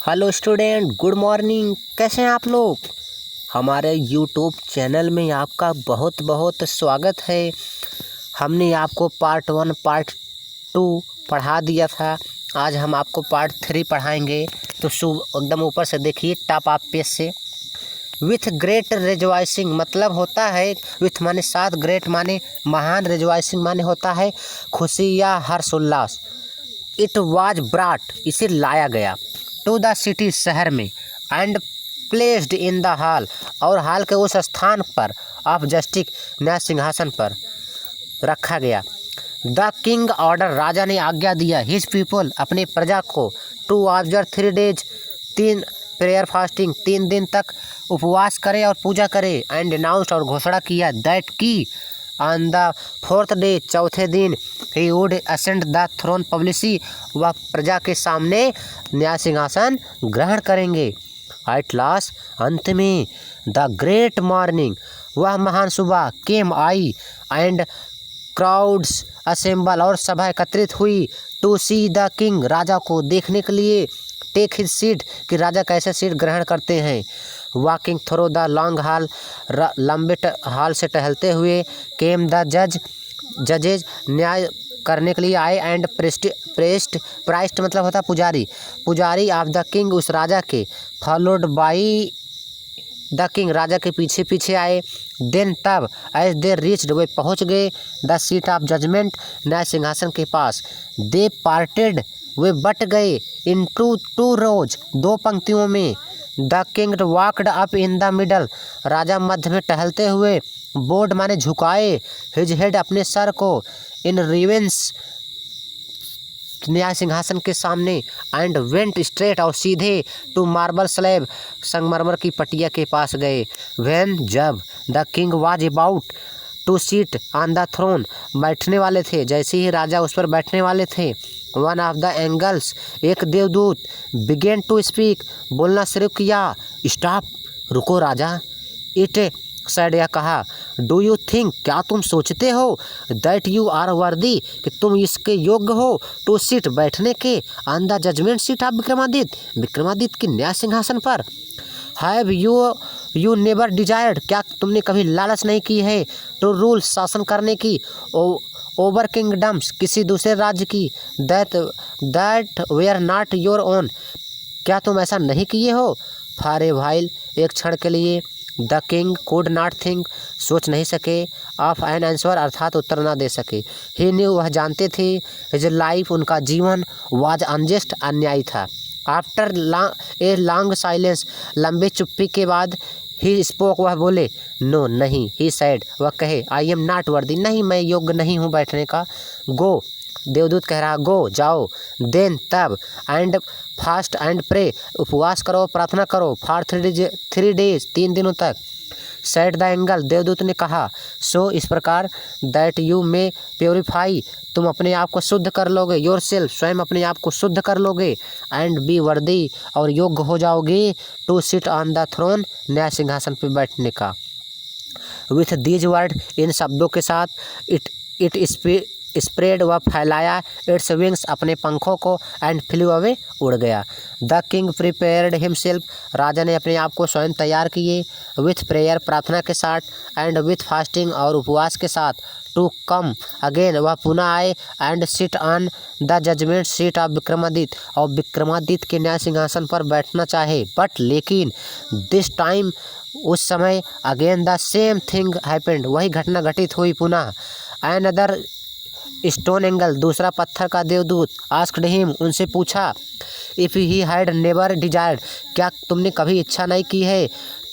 Hello student, good morning. कैसे हैं आप लोग? हमारे यूट्यूब चैनल में आपका बहुत बहुत स्वागत है। हमने आपको पार्ट 1 पार्ट 2 पढ़ा दिया था। आज हम आपको पार्ट 3 पढ़ाएंगे। तो एकदम ऊपर से देखिए, टॉप ऑफ पेज से। विथ ग्रेट रिजॉइसिंग मतलब होता है, विथ माने साथ, ग्रेट माने महान, रिजॉइसिंग माने होता है खुशी या हर्षोल्लास। इट वाज ब्राट इसे लाया गया, टू द सिटी शहर में, and placed in the hall और हॉल के उस स्थान पर, ऑफ जस्टिस न्याय सिंहासन पर रखा गया। द किंग ऑर्डर राजा ने आज्ञा दिया, हिज पीपल अपने प्रजा को, to observe 3 days 3 prayer fasting 3 दिन तक उपवास करे और पूजा करे। एंड अनाउंस्ड और घोषणा किया, दैट की ऑन द 4th day चौथे दिन ही would ascend the throne publicly वह प्रजा के सामने न्याय सिंहासन ग्रहण करेंगे। एट लास्ट अंत में, द ग्रेट मॉर्निंग वह महान सुबह, केम आई, एंड क्राउड्स असेंबल और सभा एकत्रित हुई, टू सी द किंग राजा को देखने के लिए, टेक हिज सीट कि राजा कैसे सीट ग्रहण करते हैं। Walking through the long haul लंबे हॉल से टहलते हुए, केम द जजेज न्याय करने के लिए आए, एंड प्राइस्ट मतलब होता पुजारी ऑफ द किंग उस राजा के, फॉलोड बाई द किंग राजा के पीछे पीछे आए। देन तब, एज दे रीच्ड वे पहुँच गए, द सीट ऑफ जजमेंट न्याय सिंहासन के पास, दे पार्टेड वे बट गए, इन टू रोज 2 पंक्तियों में। The king walked up in the middle राजा मध्य में टहलते हुए, बोर्ड माने झुकाए, हिज हेड अपने सर को, इन रिवेंस न्याय सिंहासन के सामने, एंड वेंट स्ट्रेट और सीधे, टू मार्बल स्लैब संगमरमर की पटिया के पास गए। व्हेन जब, the king was about to sit on the throne बैठने वाले थे, जैसे ही राजा उस पर बैठने वाले थे, वन ऑफ द एंगल्स एक देवदूत, बिगेन टू स्पीक बोलना शुरू किया, स्टॉप रुको राजा, इट सैड यह कहा, डू यू थिंक क्या तुम सोचते हो, दैट यू आर वर्दी कि तुम इसके योग्य हो, टू सीट बैठने के, on the judgement seat of Vikramaditya की न्याय सिंहासन पर। हैव यू नेवर डिजायर्ड क्या तुमने कभी लालच नहीं की है, टू रूल शासन करने की, ओवर किंगडम्स किसी दूसरे राज्य की, that were not your own क्या तुम ऐसा नहीं किए हो। फॉर ए व्हाइल एक क्षण के लिए, the king could not think सोच नहीं सके, ऑफ एन आंसर अर्थात उत्तर ना दे सके। ही न्यू वह जानते थे, हिज लाइफ उनका जीवन, वाज अनजस्ट अन्यायी था। आफ्टर ए लॉन्ग साइलेंस लंबी चुप्पी के बाद, ही स्पोक वह बोले, नो नहीं, ही सैड वह कहे, आई एम नॉट वर्दी नहीं मैं योग्य नहीं हूँ बैठने का। गो देवदूत कह रहा, गो जाओ। देन तब, एंड फास्ट एंड प्रे उपवास करो प्रार्थना करो, फॉर 3 days 3 दिनों तक। सैड द एंगल देवदूत ने कहा, सो इस प्रकार, दैट यू मे प्योरीफाई तुम अपने आप को शुद्ध कर लोगे, योर सेल्फ स्वयं अपने आप को शुद्ध कर लोगे, एंड बी वर्दी और योग्य हो जाओगे, to sit on the throne न्याय सिंहासन पर बैठने का। विथ दीज वर्ड इन शब्दों के साथ, इट स्प्रेड व फैलाया, इट्स विंग्स अपने पंखों को, एंड फ्लू अवे उड़ गया। द किंग प्रिपेयर्ड हिमसेल्फ राजा ने अपने आप को स्वयं तैयार किए, विथ प्रेयर प्रार्थना के साथ, एंड विथ फास्टिंग और उपवास के साथ, टू कम अगेन वह पुनः आए, and sit on the judgement seat of Vikramaditya और विक्रमादित्य के न्याय सिंहासन पर बैठना चाहे। बट लेकिन दिस टाइम उस समय, again the same thing happened वही घटना घटित हुई पुनः। एन अदर स्टोन एंगल दूसरा पत्थर का देवदूत, आस्क्ड हिम उनसे पूछा, if he had never desired क्या तुमने कभी इच्छा नहीं की है,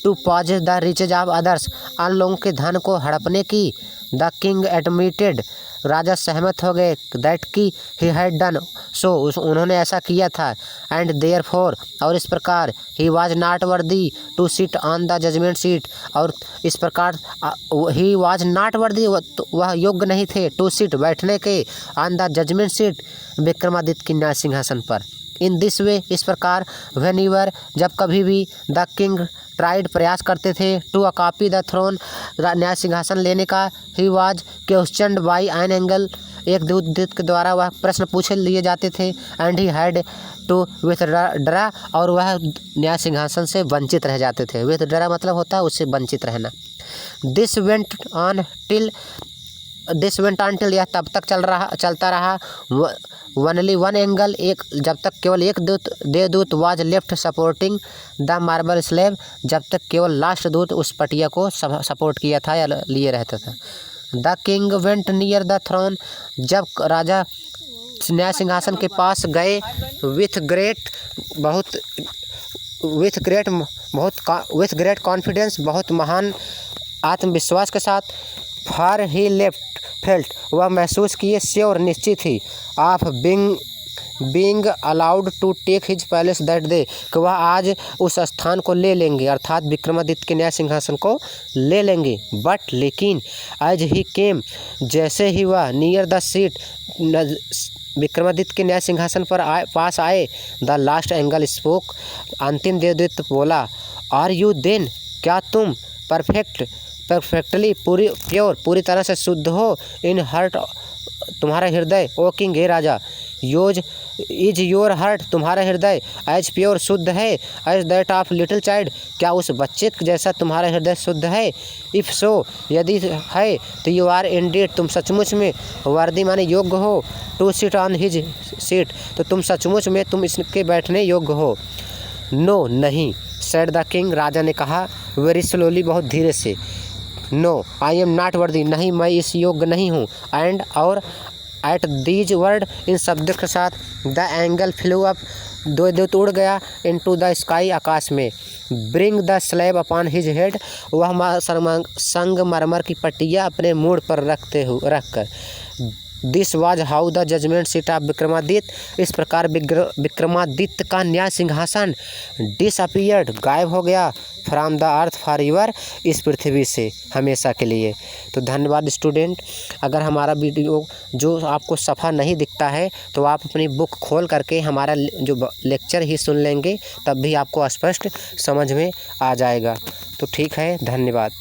to possess the riches of others अन्य लोगों के धन को हड़पने की। द किंग एडमिटेड राजा सहमत हो गए, दैट की ही हैड डन सो उन्होंने ऐसा किया था, एंड देयरफॉर और इस प्रकार, he was not worthy to sit on the judgement seat और इस प्रकार ही वाज नॉट वर्दी वह योग्य नहीं थे, टू सिट बैठने के, on the judgement seat Vikramaditya की न्याय सिंहासन पर। इन दिस वे इस प्रकार, व्हेन ईवर जब कभी भी, द किंग ट्राइड प्रयास करते थे, टू अकॉपी द थ्रोन न्याय सिंहासन लेने का, he was questioned by an angle एक दूत के द्वारा वह प्रश्न पूछ लिए जाते थे। And he had to withdraw, और वह न्याय सिंहासन से वंचित रह जाते थे। विथड्रा मतलब होता है उससे वंचित रहना। दिस वेंट ऑन टिल, यह तब तक चलता रहा। ओनली वन एंगल, एक जब तक केवल एक देवदूत was left supporting the marble slab, जब तक केवल लास्ट दूत उस पटिया को सपोर्ट किया था या लिए रहता था। The king went near the throne, जब राजा न्याय सिंहासन के पास गए विथ ग्रेट कॉन्फिडेंस, बहुत महान आत्मविश्वास के साथ। फॉर ही फेल्ट, वह महसूस किए, श्योर निश्चित ही, of being allowed to take his palace that day, कि वह आज उस स्थान को ले लेंगे, अर्थात विक्रमादित्य के न्याय सिंहासन को ले लेंगे। बट लेकिन एज ही केम, जैसे ही वह नियर द सीट, विक्रमादित्य के न्याय सिंहासन पर पास आए, द लास्ट एंगल स्पोक, अंतिम देवदूत बोला, आर यू देन, क्या तुम परफेक्टली पूरी तरह से शुद्ध हो, इन हर्ट, तुम्हारा हृदय, ओ किंग, हे राजा, इज योर हार्ट, तुम्हारा हृदय, एज प्योर, शुद्ध है, as that of little child, क्या उस बच्चे जैसा तुम्हारा हृदय शुद्ध है। इफ़ सो, यदि है, तो यू आर इंडीड, तुम सचमुच में, वर्दी माने योग्य हो, to sit on his seat, तो तुम सचमुच में तुम इसके बैठने योग्य हो। नो, नहीं, सेड द किंग, राजा ने कहा, वेरी स्लोली, बहुत धीरे से। No, I am not worthy, नहीं, मैं इस योग्य नहीं हूँ। एंड, और, एट दीज वर्ड, इन शब्दों के साथ, द एंगल फ्लू अप, देवदूत उड़ गया, इनटू द स्काई, आकाश में। Bring the slab upon his head, वह संगमरमर की पट्टियाँ अपने मूड पर रखकर। This was how the judgement seat of Vikramaditya, इस प्रकार विक्रमादित्य का न्याय सिंहासन डिसअपीयर्ड, गायब हो गया, from the earth for ever, इस पृथ्वी से हमेशा के लिए। तो धन्यवाद स्टूडेंट। अगर हमारा वीडियो जो आपको सफ़ा नहीं दिखता है तो आप अपनी बुक खोल करके हमारा जो लेक्चर ही सुन लेंगे, तब भी आपको स्पष्ट समझ में आ जाएगा। तो ठीक है, धन्यवाद।